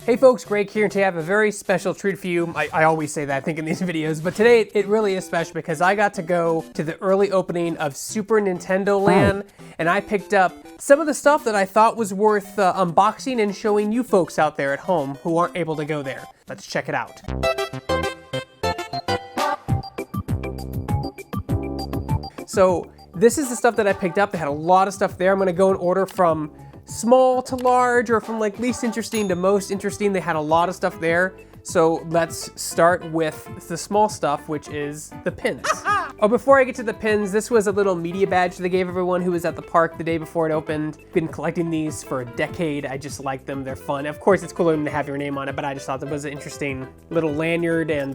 Hey folks, Greg here, and today I have a very special treat for you. I always say that, I think, in these videos, but today it really is special because I got to go to the early opening of Super Nintendo Land, and I picked up some of the stuff that I thought was worth unboxing and showing you folks out there at home who aren't able to go there. Let's check it out. So this is the stuff that I picked up. They had a lot of stuff there. I'm gonna go in order from small to large, or from like least interesting to most interesting. They had a lot of stuff there. So let's start with the small stuff, which is the pins. Oh, before I get to the pins, this was a little media badge they gave everyone who was at the park the day before it opened. Been collecting these for a decade. I just like them, they're fun. Of course, it's cooler than to have your name on it, but I just thought that was an interesting little lanyard and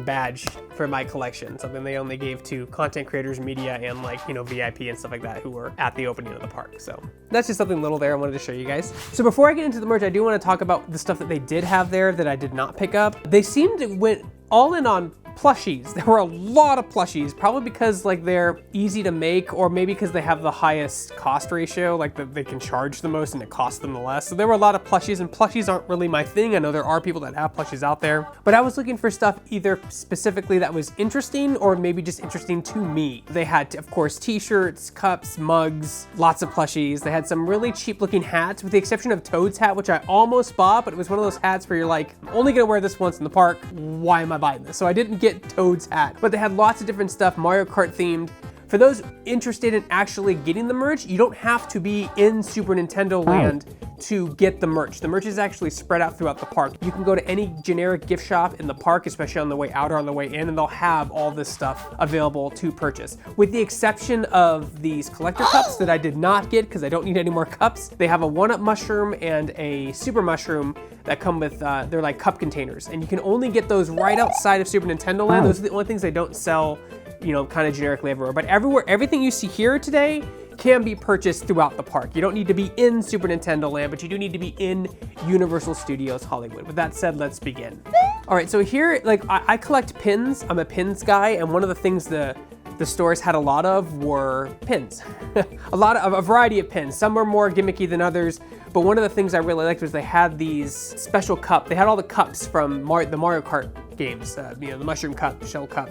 badge for my collection. Something they only gave to content creators, media, and like, you know, VIP and stuff like that who were at the opening of the park. So that's just something little there I wanted to show you guys. So before I get into the merch, I do want to talk about the stuff that they did have there that I did not pick up. They seemed to went all in on plushies. There were a lot of plushies, probably because like they're easy to make, or maybe because they have the highest cost ratio, like they can charge the most and it costs them the less. So there were a lot of plushies, and plushies aren't really my thing. I know there are people that have plushies out there, but I was looking for stuff either specifically that was interesting or maybe just interesting to me. They had, of course, t-shirts, cups, mugs, lots of plushies. They had some really cheap looking hats, with the exception of Toad's hat, which I almost bought, but it was one of those hats where you're like, I'm only gonna wear this once in the park. Why am I buying this? So I didn't get Toad's hat, but they had lots of different stuff, Mario Kart themed. For those interested in actually getting the merch, you don't have to be in Super Nintendo Land to get the merch. The merch is actually spread out throughout the park. You can go to any generic gift shop in the park, especially on the way out or on the way in, and they'll have all this stuff available to purchase. With the exception of these collector cups that I did not get because I don't need any more cups. They have a 1-up mushroom and a super mushroom that come with, they're like cup containers, and you can only get those right outside of Super Nintendo Land. Those are the only things they don't sell, you know, kind of generically everywhere. But everything you see here today can be purchased throughout the park. You don't need to be in Super Nintendo Land, but you do need to be in Universal Studios Hollywood. With that said, let's begin. All right, so here, like, I collect pins. I'm a pins guy, and one of the things the stores had a lot of were pins. a variety of pins. Some were more gimmicky than others, but one of the things I really liked was they had these special cup. They had all the cups from the Mario Kart games. You know, the Mushroom Cup, Shell Cup,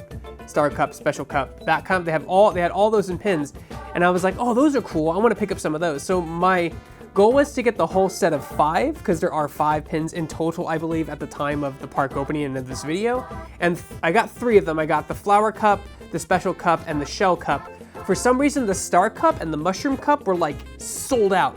Star Cup, Special Cup, that kind of, they had all those in pins. And I was like, oh, those are cool. I want to pick up some of those. So my goal was to get the whole set of 5, because there are 5 pins in total, I believe, at the time of the park opening and of this video. And I got 3 of them. I got the Flower Cup, the Special Cup, and the Shell Cup. For some reason, the Star Cup and the Mushroom Cup were like sold out.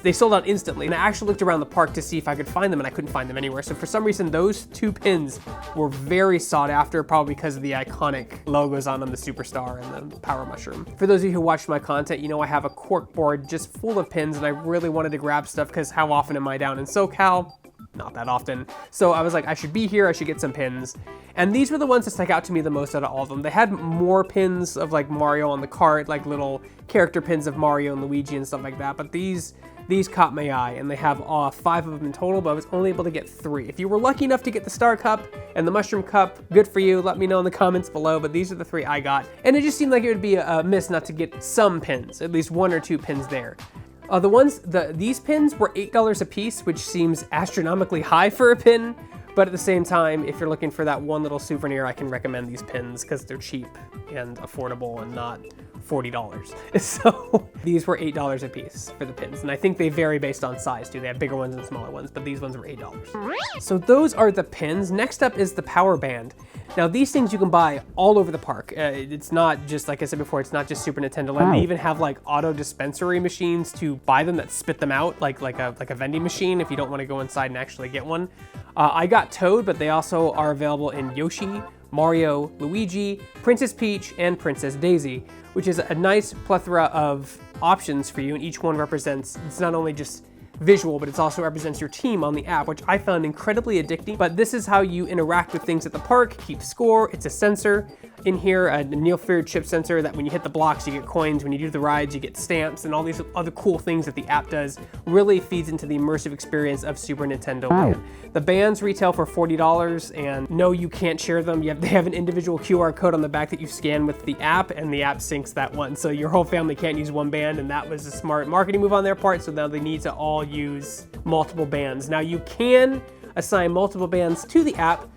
They sold out instantly, and I actually looked around the park to see if I could find them, and I couldn't find them anywhere. So for some reason, those 2 pins were very sought after, probably because of the iconic logos on them, the Superstar and the Power Mushroom. For those of you who watch my content, you know I have a cork board just full of pins, and I really wanted to grab stuff because how often am I down in SoCal? Not that often. So I was like, I should be here, I should get some pins. And these were the ones that stuck out to me the most out of all of them. They had more pins of like Mario on the cart, like little character pins of Mario and Luigi and stuff like that, but these caught my eye, and they have 5 of them in total, but I was only able to get 3. If you were lucky enough to get the Star Cup and the Mushroom Cup, good for you. Let me know in the comments below, but these are the 3 I got. And it just seemed like it would be a miss not to get some pins, at least 1 or 2 pins there. These pins were $8 a piece, which seems astronomically high for a pin, but at the same time, if you're looking for that one little souvenir, I can recommend these pins because they're cheap and affordable and not $40. So these were $8 a piece for the pins, and I think they vary based on size too. They have bigger ones and smaller ones, but these ones were $8. So those are the pins. Next up is the power band. Now these things you can buy all over the park. It's not just, like I said before, it's not just Super Nintendo Land. They even have like auto dispensary machines to buy them that spit them out, like a vending machine if you don't want to go inside and actually get one. I got Toad, but they also are available in Yoshi, Mario, Luigi, Princess Peach, and Princess Daisy, which is a nice plethora of options for you, and each one represents, it's not only just visual, but it also represents your team on the app, which I found incredibly addicting. But this is how you interact with things at the park, keep score, it's a sensor. in here a near-field chip sensor that when you hit the blocks, you get coins. When you do the rides, you get stamps, and all these other cool things that the app does. Really feeds into the immersive experience of Super Nintendo Land. The bands retail for $40, and no, you can't share them. They have an individual QR code on the back that you scan with the app, and the app syncs that one. So your whole family can't use one band, and that was a smart marketing move on their part, so now they need to all use multiple bands. Now you can assign multiple bands to the app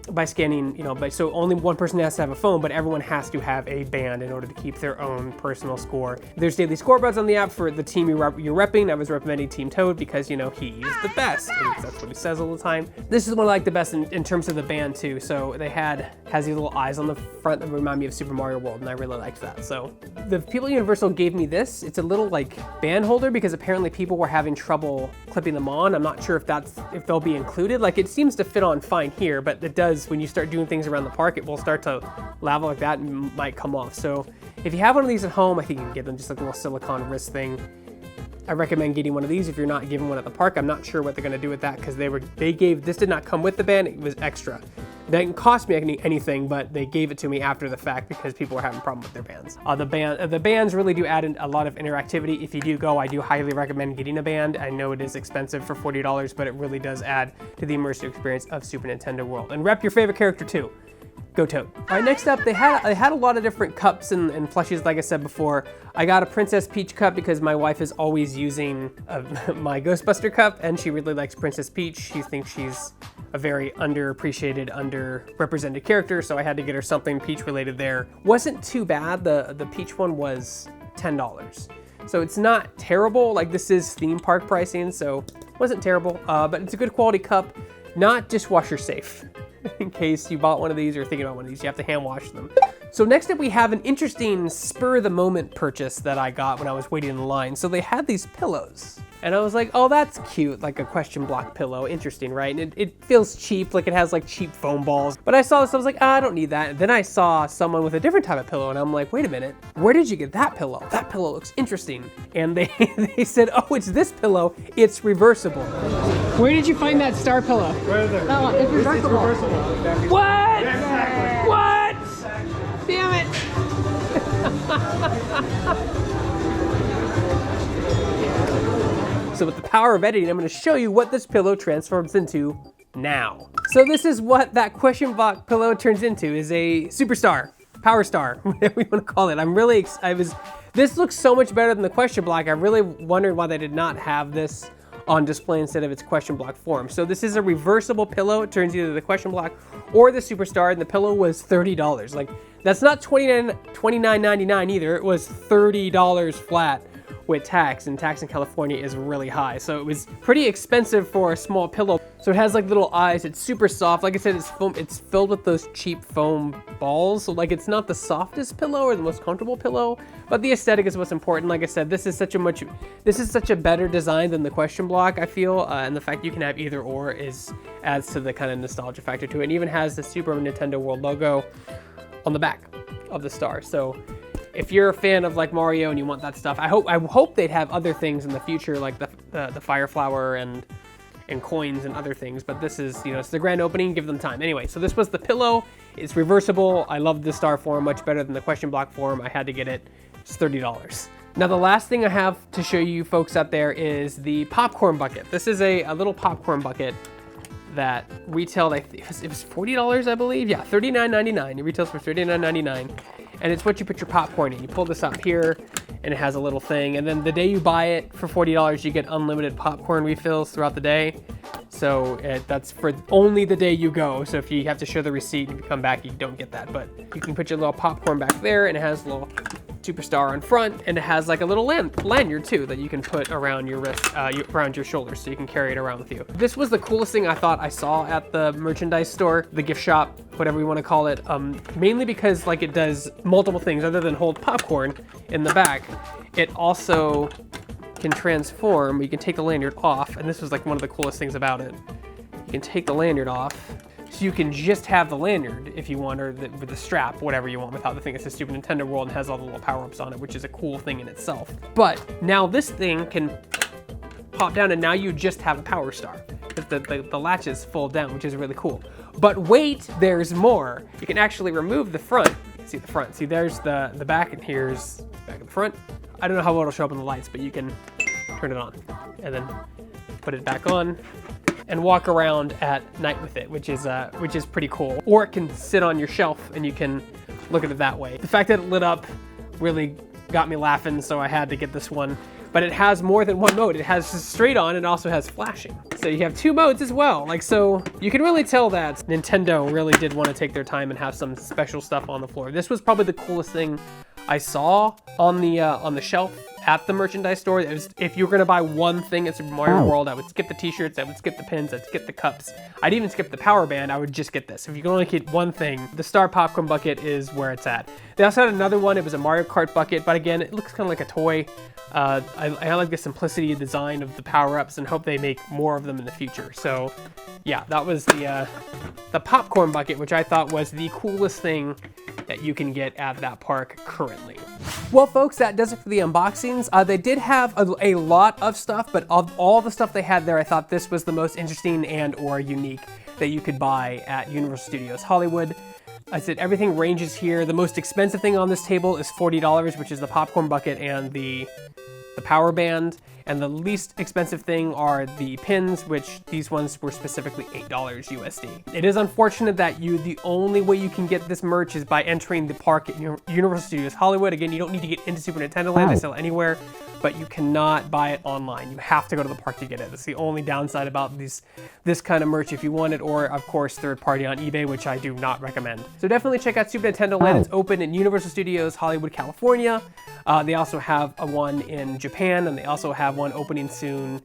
by scanning, so only one person has to have a phone, but everyone has to have a band in order to keep their own personal score. There's daily scoreboards on the app for the team you're repping. I was recommending Team Toad because, he's the best. And that's what he says all the time. This is one I like the best in terms of the band too. So has these little eyes on the front that remind me of Super Mario World, and I really liked that. So the people at Universal gave me this. It's a little band holder because apparently people were having trouble clipping them on. I'm not sure if they'll be included. It seems to fit on fine here, but it does, when you start doing things around the park, it will start to level like that and might come off. So if you have one of these at home, I think you can get them just like a little silicone wrist thing. I recommend getting one of these if you're not given one at the park. I'm not sure what they're gonna do with that because this did not come with the band, it was extra. It didn't cost me anything, but they gave it to me after the fact because people were having a problem with their bands. The bands really do add in a lot of interactivity. If you do go, I do highly recommend getting a band. I know it is expensive for $40, but it really does add to the immersive experience of Super Nintendo World. And rep your favorite character too. Go Toad. All right, next up, they had a lot of different cups and plushies, like I said before. I got a Princess Peach cup because my wife is always using my Ghostbuster cup, and she really likes Princess Peach. She thinks she's a very underappreciated, underrepresented character, so I had to get her something Peach related there. Wasn't too bad. The Peach one was $10. So it's not terrible. This is theme park pricing, so it wasn't terrible, but it's a good quality cup, not dishwasher safe. In case you bought one of these or thinking about one of these, you have to hand wash them. So next up we have an interesting spur of the moment purchase that I got when I was waiting in line. So they had these pillows and I was like, oh, that's cute, like a question block pillow. Interesting, right? And it feels cheap, it has cheap foam balls. But I saw this, I was like, I don't need that. And then I saw someone with a different type of pillow and I'm like, wait a minute, where did you get that pillow? That pillow looks interesting. And they said, oh, it's this pillow, it's reversible. Where did you find that star pillow? Right there. Oh, it's reversible. It's reversible. Exactly. What? Yeah, exactly. What? Damn it. So with the power of editing, I'm going to show you what this pillow transforms into now. So this is what that question block pillow turns into, is a superstar, power star, whatever you want to call it. This looks so much better than the question block. I really wondered why they did not have this on display instead of its question block form. So this is a reversible pillow. It turns either the question block or the superstar, and the pillow was $30. That's not $29.99 either. It was $30 flat with tax, and tax in California is really high. So it was pretty expensive for a small pillow. So it has little eyes, it's super soft. Like I said, it's filled with those cheap foam balls. So it's not the softest pillow or the most comfortable pillow, but the aesthetic is what's important. Like I said, this is such a better design than the question block, I feel. And the fact you can have either or adds to the kind of nostalgia factor to it. And even has the Super Nintendo World logo on the back of the star. So if you're a fan of Mario and you want that stuff, I hope they'd have other things in the future, like the Fire Flower and coins and other things. But this is, it's the grand opening. Give them time. Anyway, so this was the pillow. It's reversible. I love the star form much better than the question block form. I had to get it. It's $30. Now the last thing I have to show you folks out there is the popcorn bucket. This is a little popcorn bucket that retailed, it was $40, I believe. Yeah, $39.99. It retails for $39.99. And it's what you put your popcorn in. You pull this up here and it has a little thing. And then the day you buy it for $40, you get unlimited popcorn refills throughout the day. So that's for only the day you go. So if you have to show the receipt and you come back, you don't get that. But you can put your little popcorn back there, and it has a little superstar on front, and it has a little lanyard too that you can put around your wrist, around your shoulders, so you can carry it around with you. This was the coolest thing I thought I saw at the merchandise store, the gift shop, whatever you want to call it, mainly because it does multiple things other than hold popcorn in the back. It also can transform. You can take the lanyard off, and this was one of the coolest things about it. You can take the lanyard off, so you can just have the lanyard if you want, or with the strap, whatever you want, without the thing. It's a Super Nintendo World and has all the little power-ups on it, which is a cool thing in itself. But now this thing can pop down, and now you just have a power star. The latches fold down, which is really cool. But wait, there's more. You can actually remove the front. See the front. See, there's the back, and here's the back of the front. I don't know how well it'll show up in the lights, but you can turn it on and then put it back on and walk around at night with it, which is pretty cool. Or it can sit on your shelf and you can look at it that way. The fact that it lit up really got me laughing, so I had to get this one. But it has more than one mode. It has straight on and also has flashing. So you have 2 modes as well. Like, so you can really tell that Nintendo really did want to take their time and have some special stuff on the floor. This was probably the coolest thing I saw on the shelf at the merchandise store. It was, if you were gonna buy one thing at Super Mario World, I would skip the t-shirts, I would skip the pins, I'd skip the cups. I'd even skip the power band, I would just get this. If you can only get one thing, the Star Popcorn Bucket is where it's at. They also had another one, it was a Mario Kart bucket, but again, it looks kind of like a toy. I like the simplicity of design of the power-ups and hope they make more of them in the future. So yeah, that was the popcorn bucket, which I thought was the coolest thing that you can get at that park currently. Well, folks, that does it for the unboxings. They did have a lot of stuff, but of all the stuff they had there, I thought this was the most interesting and or unique that you could buy at Universal Studios Hollywood. I said everything ranges here. The most expensive thing on this table is $40, which is the popcorn bucket and the power band. And the least expensive thing are the pins, which these ones were specifically $8 USD. It is unfortunate that the only way you can get this merch is by entering the park at Universal Studios Hollywood. Again, you don't need to get into Super Nintendo Land, they sell it anywhere, but you cannot buy it online. You have to go to the park to get it. That's the only downside about this kind of merch if you want it, or of course third party on eBay, which I do not recommend. So definitely check out Super Nintendo Land. It's open in Universal Studios Hollywood, California. They also have a one in Japan, and they also have one opening soon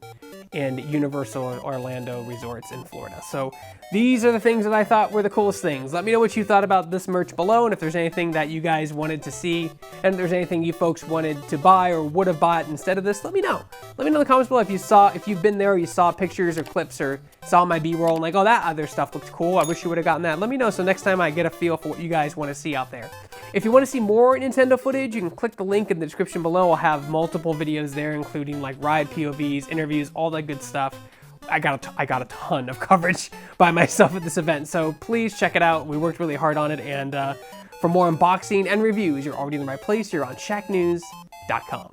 in Universal Orlando Resorts in Florida. So these are the things that I thought were the coolest things. Let me know what you thought about this merch below, and if there's anything that you guys wanted to see, and if there's anything you folks wanted to buy or would have bought instead of this, let me know. Let me know in the comments below if you've been there, or you saw pictures or clips or saw my B-roll and like, oh, that other stuff looks cool. I wish you would have gotten that. Let me know so next time I get a feel for what you guys want to see out there. If you want to see more Nintendo footage, you can click the link in the description below. I'll have multiple videos there, including like ride POVs, interviews, all that good stuff. I got a ton of coverage by myself at this event, so please check it out. We worked really hard on it, and for more unboxing and reviews, you're already in the right place. You're on Shacknews.com.